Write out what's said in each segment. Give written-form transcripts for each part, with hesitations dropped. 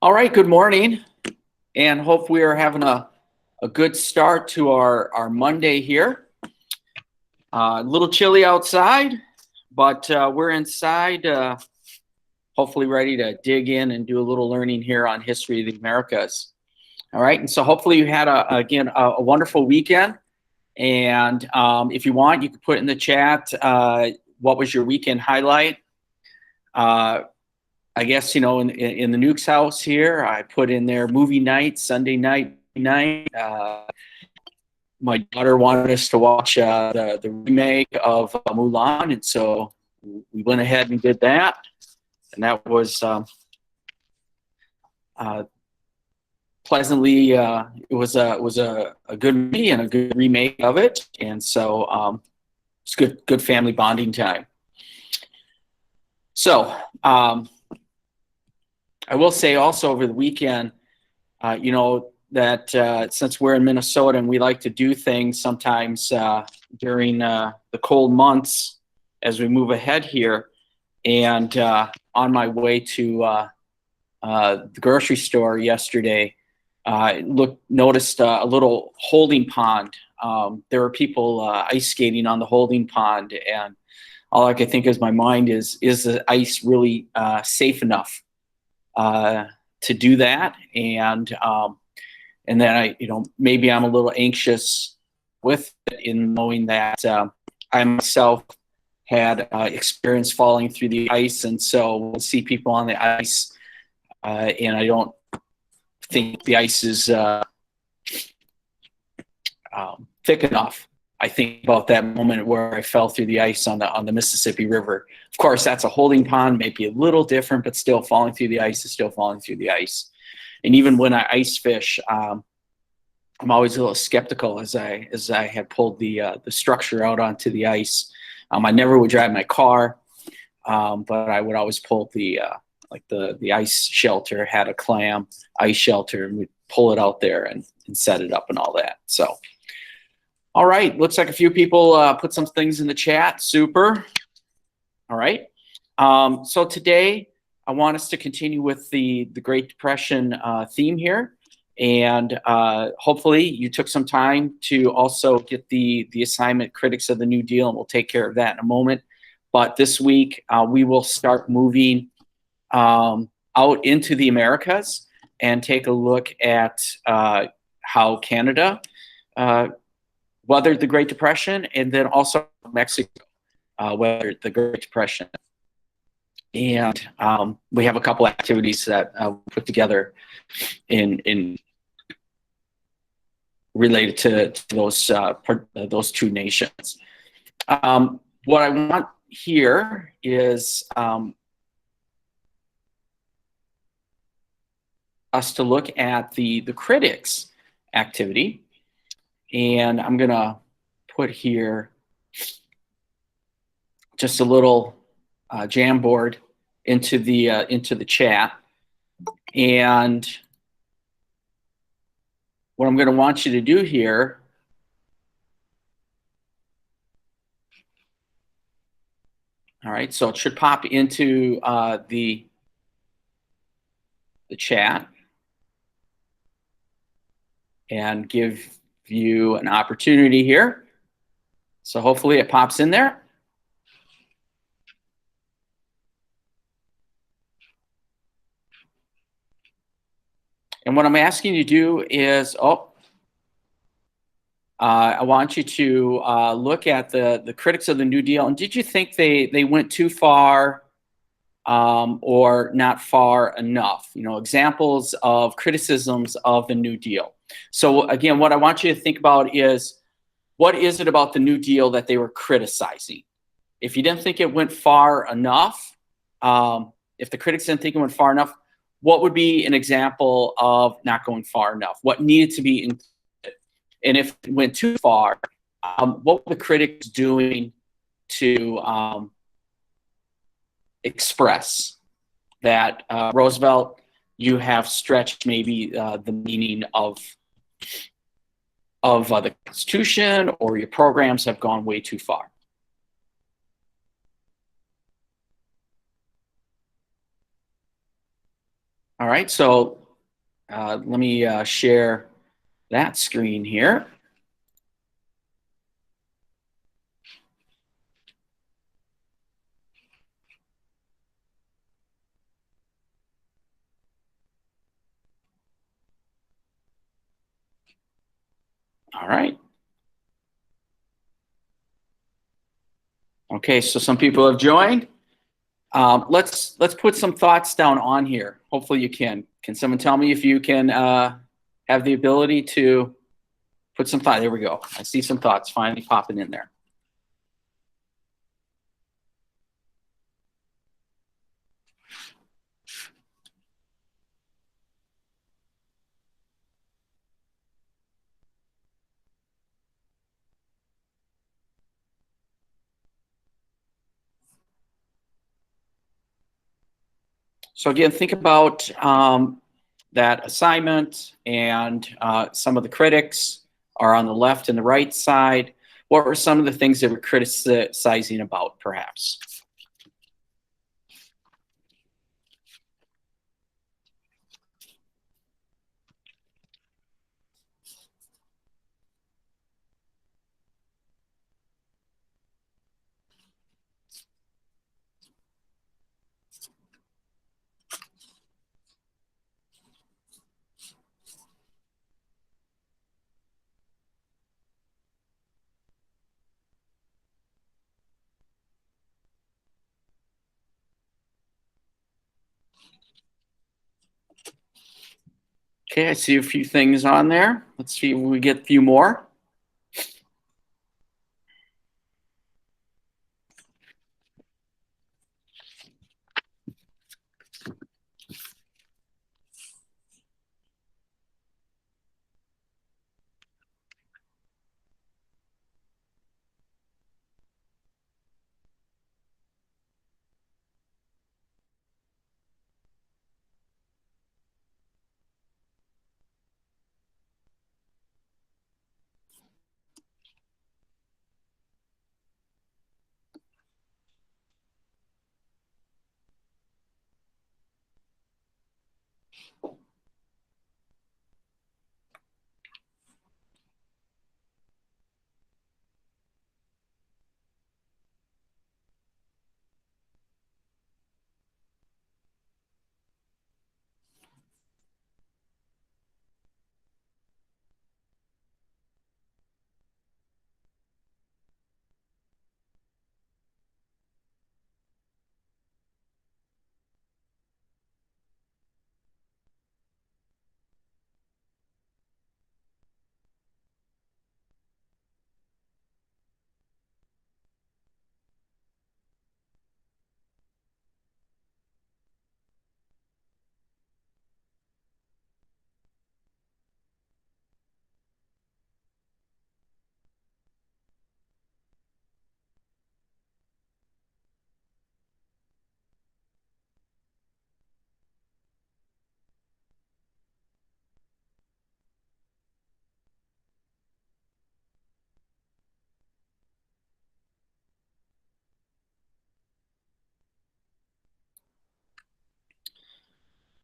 All right, good morning, and hope we are having a good start to our Monday here. A little chilly outside, but we're inside, hopefully ready to dig in and do a little learning here on history of the Americas. All right, and so hopefully you had, again, a wonderful weekend. And if you want, you can put in the chat what was your weekend highlight. I guess, in the Nuke's house here, I put in there movie night, Sunday night. My daughter wanted us to watch the remake of Mulan, and so we went ahead and did that. And that was pleasantly, it was a good movie and a good remake of it, and so it's good family bonding time. So I will say also over the weekend, that since we're in Minnesota and we like to do things sometimes during the cold months as we move ahead here, and on my way to the grocery store yesterday, noticed a little holding pond. There were people ice skating on the holding pond, and all I could think is my mind is the ice really safe enough to do that? And then I, maybe I'm a little anxious with it in knowing that I myself had experience falling through the ice, and so we'll see people on the ice, and I don't think the ice is thick enough. I think about that moment where I fell through the ice on the Mississippi River. Of course, that's a holding pond, maybe a little different, but still falling through the ice is still falling through the ice. And even when I ice fish, I'm always a little skeptical as I had pulled the structure out onto the ice. I never would drive my car, but I would always pull the ice shelter, had a clam ice shelter, and we'd pull it out there and set it up and all that. So. All right, looks like a few people put some things in the chat. Super. All right. So today I want us to continue with the Great Depression theme here. And hopefully you took some time to also get the assignment Critics of the New Deal, and we'll take care of that in a moment. But this week we will start moving out into the Americas and take a look at how Canada weathered the Great Depression, and then also Mexico weathered the Great Depression. And we have a couple activities that we put together in related to those two nations. What I want here is us to look at the critics activity. And I'm going to put here just a little Jamboard into the chat. And what I'm going to want you to do here, all right, so it should pop into the chat and give you an opportunity here. So hopefully it pops in there. And what I'm asking you to do is, I want you to look at the critics of the New Deal. And did you think they went too far or not far enough? Examples of criticisms of the New Deal. So again, what I want you to think about is, what is it about the New Deal that they were criticizing? If you didn't think it went far enough, if the critics didn't think it went far enough, what would be an example of not going far enough? What needed to be included? And if it went too far, what were the critics doing to express that, Roosevelt, you have stretched maybe the meaning of the Constitution, or your programs have gone way too far? All right, so let me share that screen here. All right. Okay, so some people have joined. Let's put some thoughts down on here. Hopefully you can. Can someone tell me if you can have the ability to put some thought? There we go. I see some thoughts finally popping in there. So again, think about that assignment, and some of the critics are on the left and the right side. What were some of the things that were criticizing about, perhaps? Okay, I see a few things on there. Let's see if we get a few more.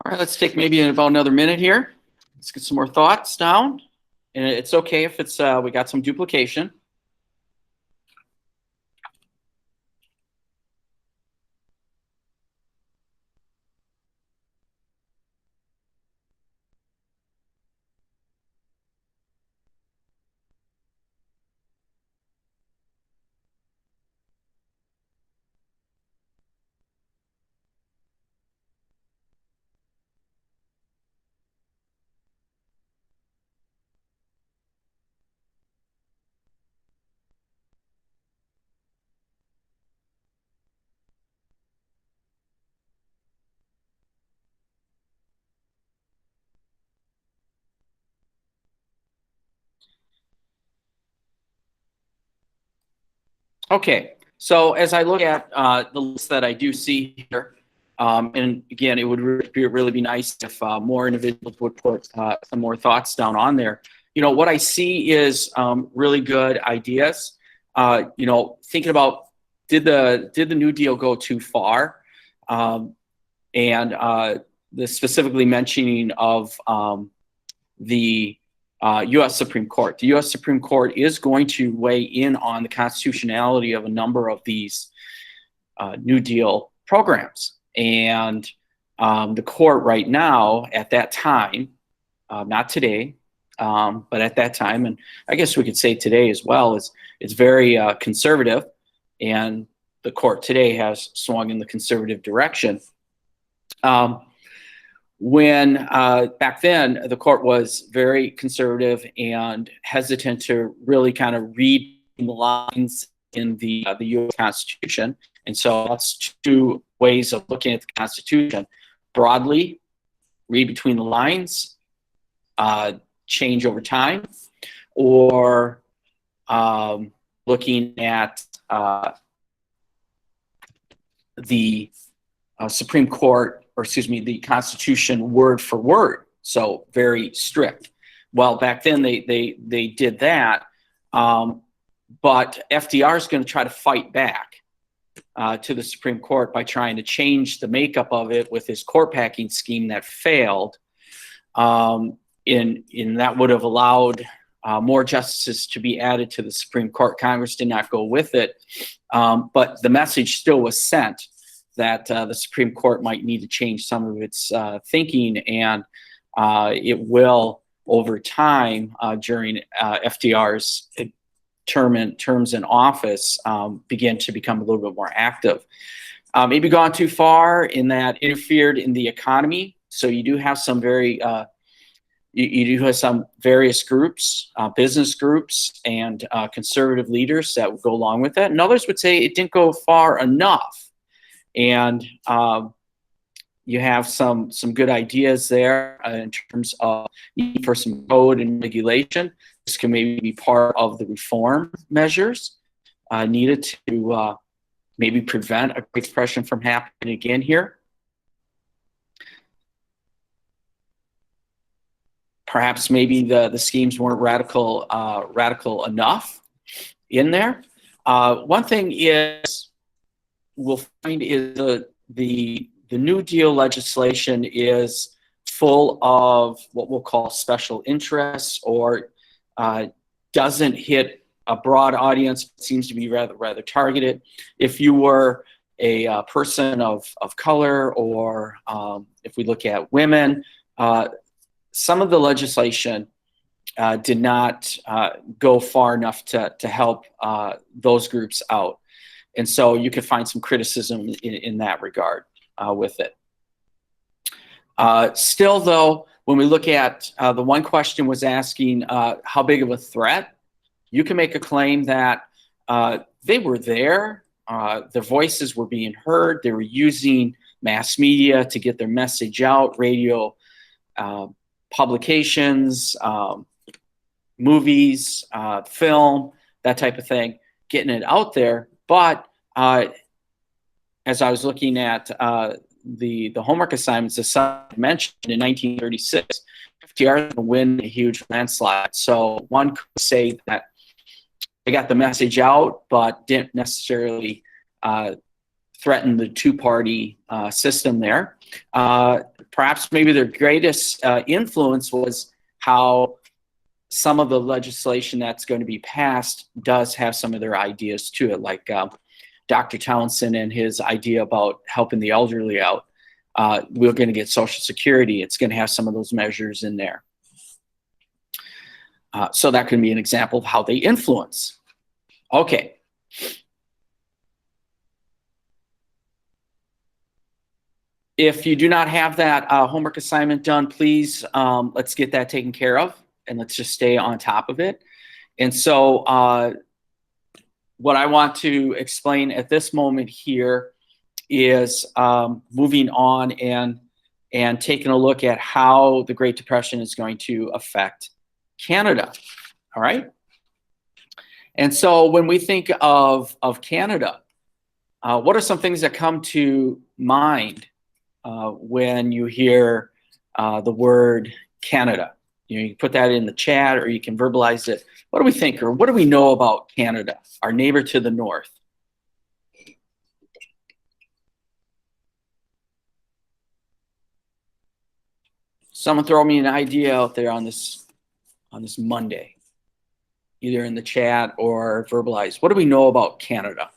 All right, let's take maybe about another minute here. Let's get some more thoughts down. And it's okay if it's we got some duplication. Okay, so as I look at the list that I do see here, and again, it would really be nice if more individuals would put some more thoughts down on there. You know, what I see is really good ideas. You know, thinking about did the New Deal go too far? And the specifically mentioning of the U.S. Supreme Court. The U.S. Supreme Court is going to weigh in on the constitutionality of a number of these New Deal programs. And the court right now, at that time, not today, but at that time, and I guess we could say today as well, it's very conservative, and the court today has swung in the conservative direction. When back then, the court was very conservative and hesitant to really kind of read the lines in the U.S. Constitution. And so that's two ways of looking at the Constitution. Broadly, read between the lines, change over time, or looking at the Supreme Court, or excuse me, the Constitution word for word, so very strict. Well, back then they did that, but FDR is going to try to fight back to the Supreme Court by trying to change the makeup of it with his court packing scheme that failed. In that would have allowed more justices to be added to the Supreme Court. Congress did not go with it, but the message still was sent that the Supreme Court might need to change some of its thinking, and it will, over time, during FDR's terms in office, begin to become a little bit more active. Maybe gone too far in that interfered in the economy. So you do have some very you do have some various groups, business groups, and conservative leaders that would go along with that. And others would say it didn't go far enough. And you have some good ideas there in terms of need for some code and regulation. This can maybe be part of the reform measures needed to maybe prevent a Great Depression from happening again here. Perhaps maybe the schemes weren't radical enough in there. One thing is we'll find is the New Deal legislation is full of what we'll call special interests, or doesn't hit a broad audience. It seems to be rather targeted. If you were a person of color, or if we look at women, some of the legislation did not go far enough to help those groups out. And so you could find some criticism in that regard with it. Still, though, when we look at the one question was asking how big of a threat, you can make a claim that they were there, their voices were being heard, they were using mass media to get their message out, radio, publications, movies, film, that type of thing, getting it out there. But as I was looking at the homework assignments, as I mentioned, in 1936, FDR would win a huge landslide. So one could say that they got the message out, but didn't necessarily threaten the two-party system there. Perhaps maybe their greatest influence was how some of the legislation that's going to be passed does have some of their ideas to it, like Dr. Townsend and his idea about helping the elderly out. We're going to get Social Security. It's going to have some of those measures in there. So that can be an example of how they influence. Okay. If you do not have that homework assignment done, please let's get that taken care of, and let's just stay on top of it. And so what I want to explain at this moment here is moving on and taking a look at how the Great Depression is going to affect Canada. All right. And so when we think of Canada, what are some things that come to mind when you hear the word Canada? You can put that in the chat, or you can verbalize it. What do we think, or what do we know about Canada, our neighbor to the north? Someone throw me an idea out there on this Monday, either in the chat or verbalize. What do we know about Canada?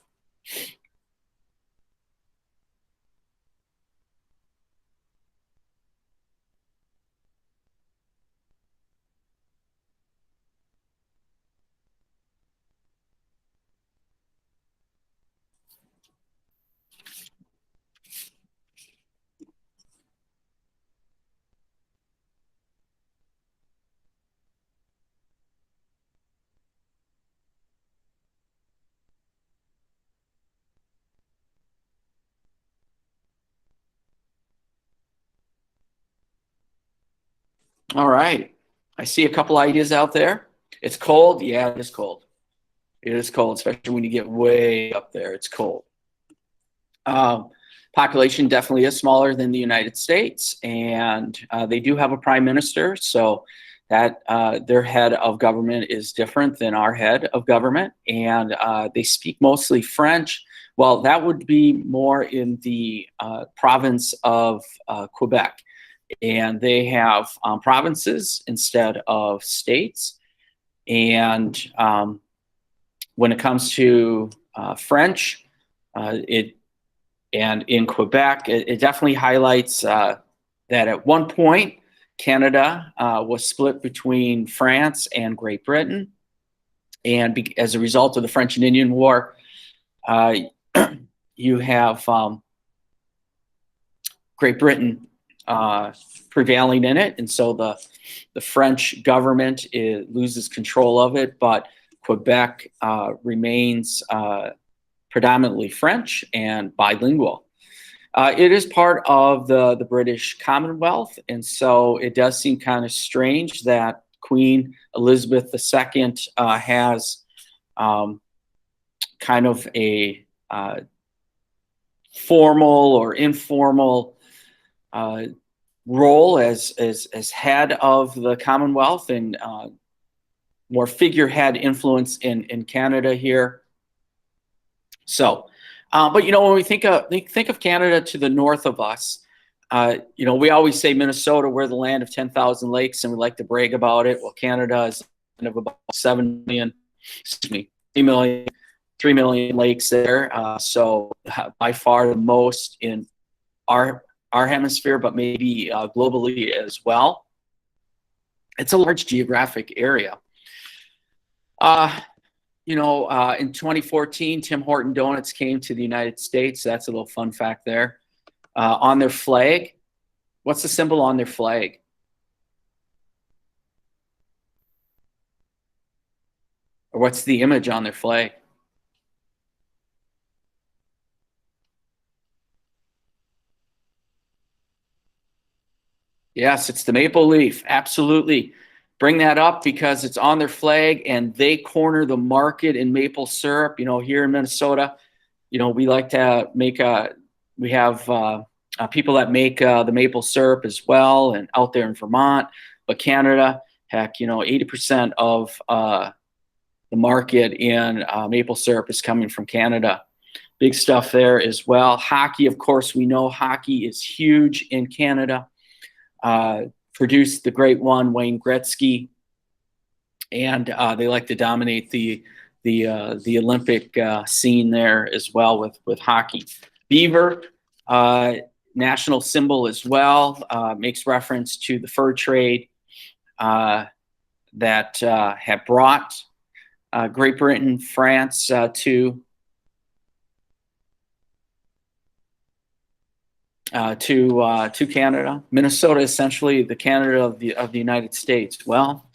All right. I see a couple ideas out there. It's cold. Yeah, it is cold. It is cold, especially when you get way up there. It's cold. Population definitely is smaller than the United States, and they do have a prime minister, so that their head of government is different than our head of government, and they speak mostly French. Well, that would be more in the province of Quebec, and they have provinces instead of states. And when it comes to French, and in Quebec, it definitely highlights that at one point, Canada was split between France and Great Britain. And as a result of the French and Indian War, you have Great Britain prevailing in it. And so the French government loses control of it, but Quebec remains predominantly French and bilingual. It is part of the British Commonwealth, and so it does seem kind of strange that Queen Elizabeth II has kind of a formal or informal role as head of the Commonwealth and more figurehead influence in Canada here. So, but when we think of Canada to the north of us, we always say Minnesota, we're the land of 10,000 lakes, and we like to brag about it. Well, Canada is of about 3 million lakes there. So by far the most in our hemisphere, but maybe globally as well. It's a large geographic area. In 2014, Tim Horton Donuts came to the United States. That's a little fun fact there. On their flag, what's the symbol on their flag? Or what's the image on their flag? Yes, it's the maple leaf. Absolutely. Bring that up because it's on their flag and they corner the market in maple syrup. Here in Minnesota, we like to make we have people that make the maple syrup as well, and out there in Vermont. But Canada, heck, 80% of the market in maple syrup is coming from Canada. Big stuff there as well. Hockey, of course, we know hockey is huge in Canada. Produced the great one, Wayne Gretzky, and they like to dominate the Olympic scene there as well with hockey. Beaver, national symbol as well, makes reference to the fur trade that had brought Great Britain, France to Canada. Minnesota, essentially the Canada of the United States. Well,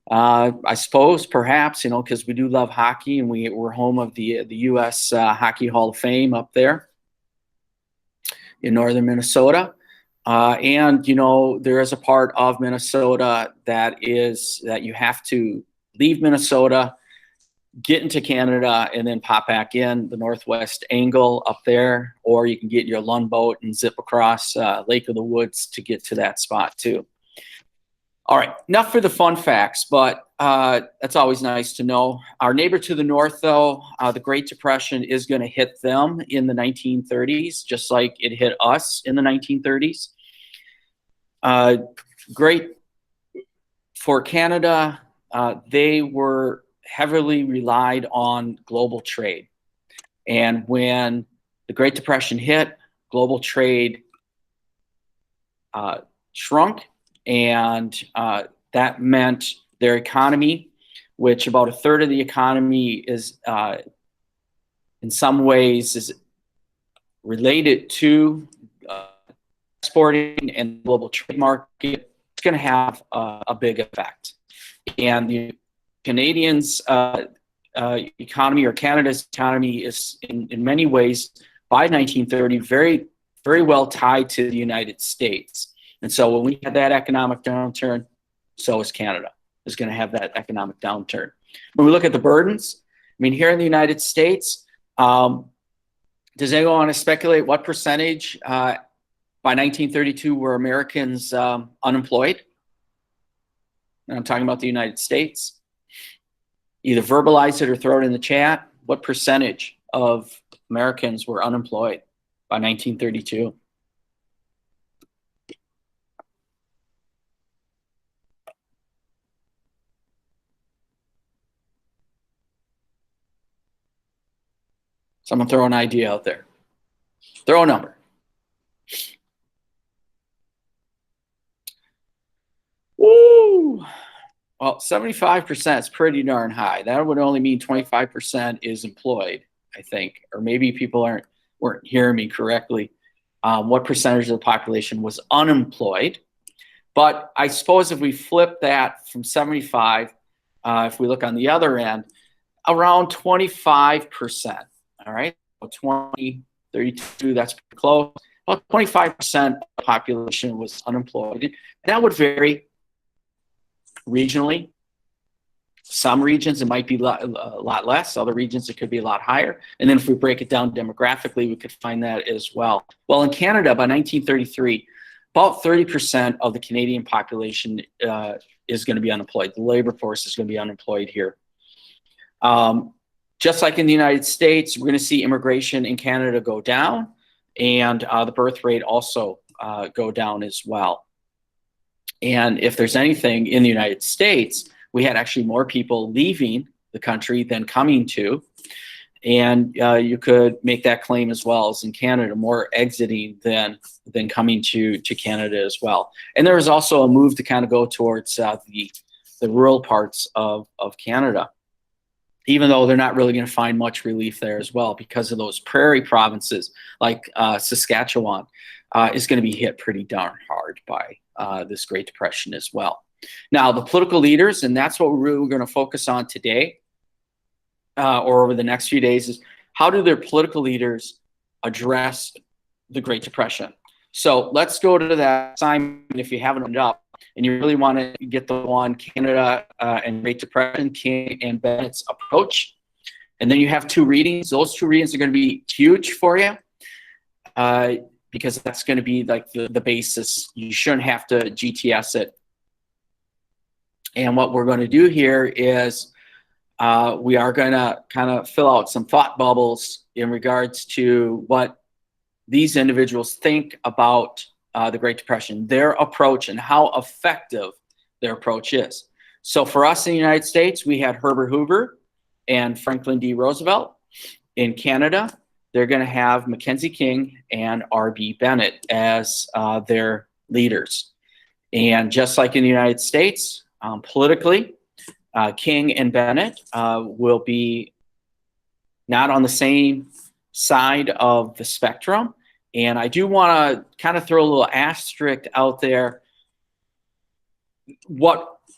I suppose perhaps because we do love hockey and we're home of the U.S. Hockey Hall of Fame up there in northern Minnesota, and there is a part of Minnesota that you have to leave Minnesota, get into Canada, and then pop back in the northwest angle up there, or you can get your Lund boat and zip across Lake of the Woods to get to that spot too. All right, enough for the fun facts, but that's always nice to know. Our neighbor to the north, though, the Great Depression is going to hit them in the 1930s, just like it hit us in the 1930s. great for Canada. They were heavily relied on global trade. And when the Great Depression hit, global trade shrunk, and that meant their economy, which about a third of the economy is in some ways is related to exporting and global trade market, it's going to have a big effect. And the Canadians' economy, or Canada's economy, is in many ways by 1930 very, very well tied to the United States. And so when we had that economic downturn, so is Canada is going to have that economic downturn. When we look at the burdens, I mean, here in the United States, does anyone want to speculate what percentage by 1932 were Americans unemployed? And I'm talking about the United States. Either verbalize it or throw it in the chat. What percentage of Americans were unemployed by 1932? Someone throw an idea out there. Throw a number. Woo! Well, 75% is pretty darn high. That would only mean 25% is employed, I think. Or maybe people weren't hearing me correctly. What percentage of the population was unemployed? But I suppose if we flip that from 75, if we look on the other end, around 25%. All right, 20, 32, that's pretty close. About 25% of the population was unemployed. And that would vary regionally. Some regions it might be a lot less. Other regions it could be a lot higher. And then if we break it down demographically, we could find that as well. Well, in Canada, by 1933, about 30% of the Canadian population is going to be unemployed. The labor force is going to be unemployed here. Just like in the United States, we're going to see immigration in Canada go down, and the birth rate also go down as well. And if there's anything in the United States, we had actually more people leaving the country than coming to. And you could make that claim as well as in Canada, more exiting than coming to Canada as well. And there was also a move to kind of go towards the rural parts of Canada, even though they're not really going to find much relief there as well, because of those prairie provinces like Saskatchewan is going to be hit pretty darn hard by this Great Depression as well. Now, the political leaders, and that's what we're really going to focus on today or over the next few days, is how do their political leaders address the Great Depression? So let's go to that assignment if you haven't opened up and you really want to get the one, Canada and Great Depression, King and Bennett's approach. And then you have two readings. Those two readings are going to be huge for you because that's going to be like the basis. You shouldn't have to GTS it. And what we're going to do here is we are going to kind of fill out some thought bubbles in regards to what these individuals think about the Great Depression, their approach, and how effective their approach is. So for us in the United States, we had Herbert Hoover and Franklin D. Roosevelt. In Canada, they're going to have Mackenzie King and R.B. Bennett as their leaders. And just like in the United States, politically, King and Bennett will be not on the same side of the spectrum. And I do want to kind of throw a little asterisk out there.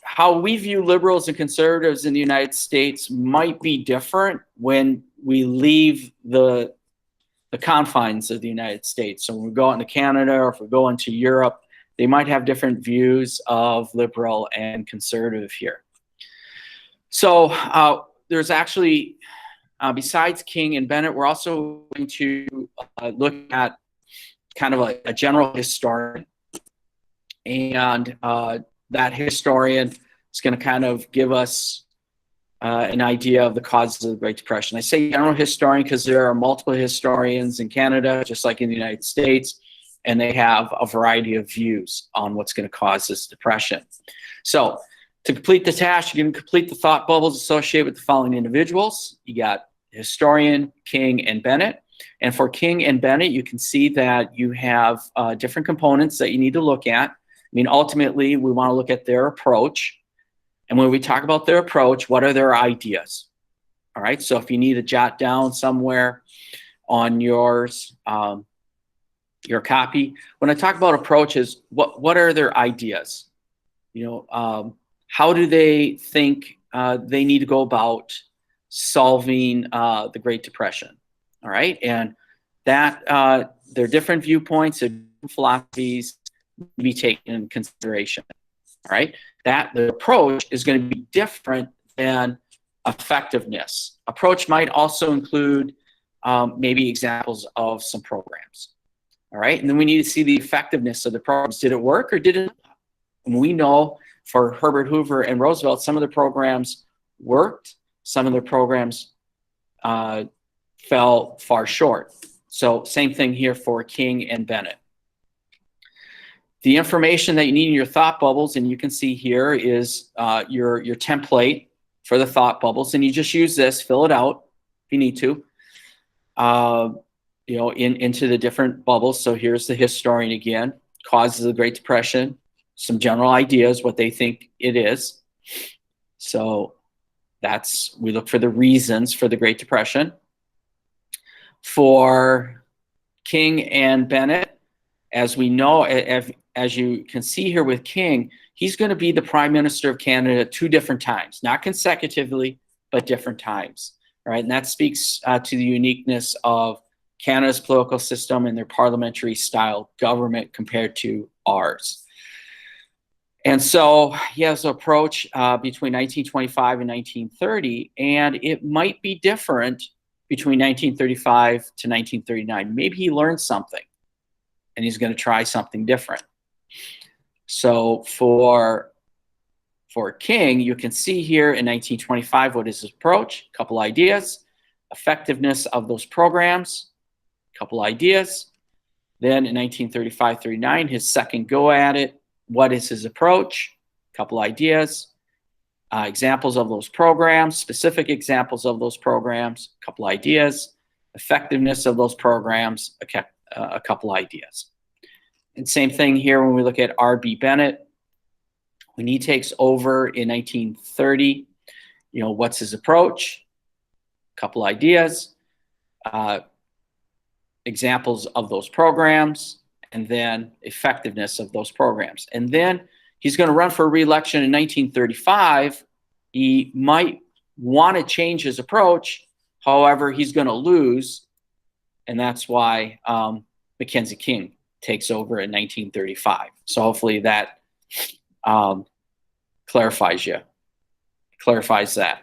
How we view liberals and conservatives in the United States might be different when we leave the confines of the United States. So when we go into Canada or if we go into Europe, they might have different views of liberal and conservative here. So there's actually, besides King and Bennett, we're also going to look at kind of a general historian. And that historian is going to kind of give us an idea of the causes of the Great Depression. I say general historian because there are multiple historians in Canada, just like in the United States. and they have a variety of views on what's going to cause this depression. So to complete the task, you can complete the thought bubbles associated with the following individuals. You got historian, King, and Bennett. And for King and Bennett, you can see that you have different components that you need to look at. I mean, ultimately, we want to look at their approach. And when we talk about their approach, what are their ideas? All right, so if you need to jot down somewhere on yours, your copy, when I talk about approaches, what are their ideas? You know, how do they think they need to go about solving the Great Depression? All right, and that there are different viewpoints and philosophies to be taken into consideration. All right, that the approach is going to be different than effectiveness. Approach might also include maybe examples of some programs. All right, and then we need to see the effectiveness of the programs. Did it work or did it not? And we know for Herbert Hoover and Roosevelt, some of the programs worked, some of the programs fell far short. So same thing here for King and Bennett. The information that you need in your thought bubbles, and you can see here, is your template for the thought bubbles, and you just use this, fill it out if you need to, you know, into the different bubbles. So here's the historian again, causes of the Great Depression, some general ideas, what they think it is. So that's, we look for the reasons for the Great Depression. For King and Bennett, as we know, as you can see here with King, he's going to be the Prime Minister of Canada 2 different times, not consecutively, but different times, right? And that speaks to the uniqueness of Canada's political system and their parliamentary style government compared to ours. And so he has an approach between 1925 and 1930, and it might be different between 1935 to 1939. Maybe he learned something and he's going to try something different. So for King, you can see here in 1925 what is his approach, a couple ideas, effectiveness of those programs, a couple ideas. Then in 1935-39, his second go at it, what is his approach, a couple ideas, examples of those programs, specific examples of those programs, a couple ideas, effectiveness of those programs, a couple ideas. And same thing here when we look at R.B. Bennett. When he takes over in 1930, you know, what's his approach? A couple ideas, examples of those programs, and then effectiveness of those programs. And then he's going to run for re-election in 1935. He might want to change his approach. However, he's going to lose. And that's why Mackenzie King takes over in 1935. So hopefully that clarifies that.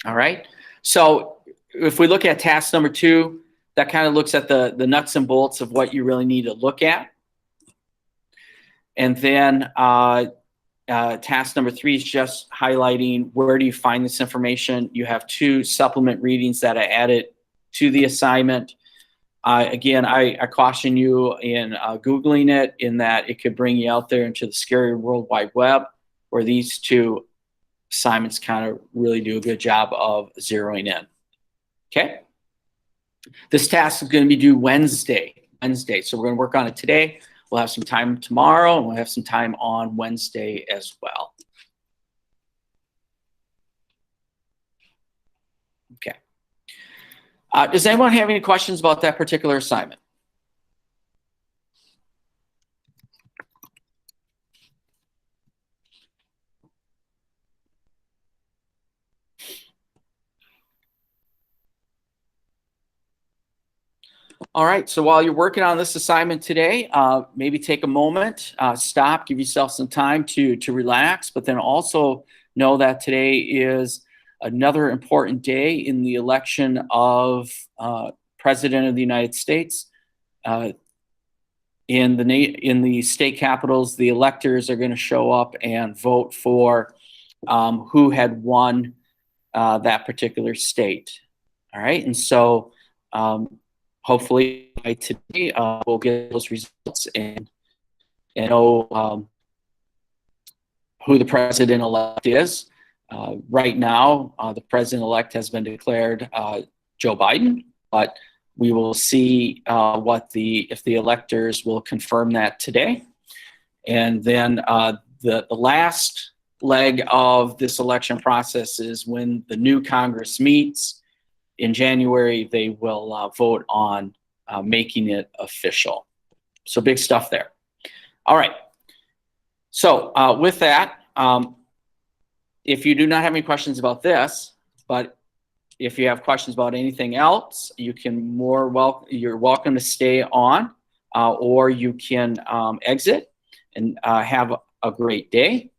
All right. So if we look at task number 2, that kind of looks at the nuts and bolts of what you really need to look at. And then task number 3 is just highlighting where do you find this information. You have 2 supplement readings that I added to the assignment. Again, I caution you in Googling it, in that it could bring you out there into the scary World Wide Web, where these 2 assignments kind of really do a good job of zeroing in. Okay? This task is going to be due Wednesday. So we're going to work on it today. We'll have some time tomorrow, and we'll have some time on Wednesday as well. Okay. Does anyone have any questions about that particular assignment? All right, so while you're working on this assignment today, maybe take a moment, stop, give yourself some time to relax, but then also know that today is another important day in the election of President of the United States. In the state capitals, the electors are going to show up and vote for who had won that particular state. All right, and so hopefully by today we'll get those results and know who the president-elect is. Right now, the president-elect has been declared Joe Biden, but we will see if the electors will confirm that today. And then the last leg of this election process is when the new Congress meets in January, they will vote on making it official. So big stuff there. All right. So with that, if you do not have any questions about this, but if you have questions about anything else, you can you're welcome to stay on, or you can exit and have a great day,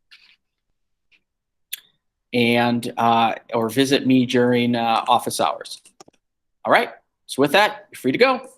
and or visit me during office hours. All right. So with that, you're free to go.